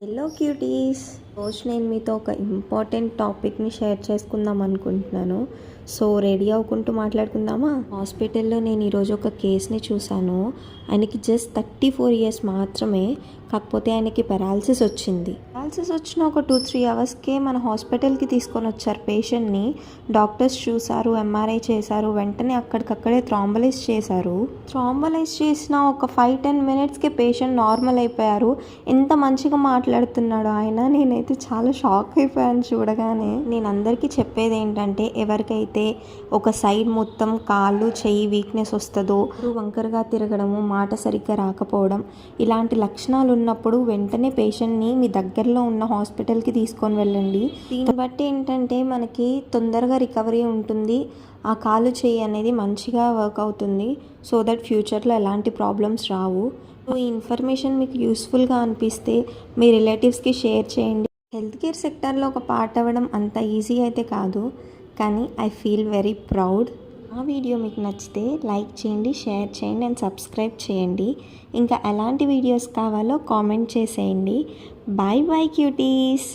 Hello cuties, రోజు నేను మీతో ఒక ఇంపార్టెంట్ టాపిక్ని షేర్ చేసుకుందాం అనుకుంటున్నాను. సో రెడీ అవ్వుకుంటూ మాట్లాడుకుందామా? హాస్పిటల్లో నేను ఈరోజు ఒక కేస్ని చూశాను. ఆయనకి జస్ట్ 34 years మాత్రమే. కాకపోతే ఆయనకి పెరాలసిస్ వచ్చింది. పెరాలసిస్ వచ్చిన ఒక 2-3 అవర్స్కే మన హాస్పిటల్కి తీసుకొని వచ్చారు పేషెంట్ని. డాక్టర్స్ చూశారు, ఎంఆర్ఐ చేశారు, వెంటనే అక్కడికక్కడే థ్రాంబలైజ్ చేశారు. థ్రాంబలైజ్ చేసిన ఒక 5-10 minutesకే పేషెంట్ నార్మల్ అయిపోయారు. ఎంత మంచిగా మాట్లాడుతున్నాడు ఆయన. నేనైతే చాలా షాక్ అయిపోయాను చూడగానే. నేను అందరికీ చెప్పేది ఏంటంటే, ఎవరికైతే ఒక సైడ్ మొత్తం కాళ్ళు చెయ్యి వీక్నెస్ వస్తుందో, వంకరగా తిరగడము, మాట సరిగ్గా రాకపోవడం, ఇలాంటి లక్షణాలు ఉన్నప్పుడు వెంటనే పేషెంట్ని మీ దగ్గరలో ఉన్న హాస్పిటల్కి తీసుకొని వెళ్ళండి. దీన్ని బట్టి ఏంటంటే మనకి తొందరగా రికవరీ ఉంటుంది. ఆ కాలు చెయ్యి అనేది మంచిగా వర్క్ అవుతుంది. సో దట్ ఫ్యూచర్లో ఎలాంటి ప్రాబ్లమ్స్ రావు. ఈ ఇన్ఫర్మేషన్ మీకు యూస్ఫుల్గా అనిపిస్తే మీ రిలేటివ్స్కి షేర్ చేయండి. హెల్త్ కేర్ సెక్టర్లో ఒక పార్ట్ అవ్వడం అంత ఈజీ అయితే కాదు, కానీ ఐ ఫీల్ వెరీ ప్రౌడ్. ఆ వీడియో మీకు నచ్చితే లైక్ చేయండి, షేర్ చేయండి అండ్ సబ్స్క్రైబ్ చేయండి. ఇంకా ఎలాంటి వీడియోస్ కావాలో కామెంట్ చేసేయండి. Bye bye cuties.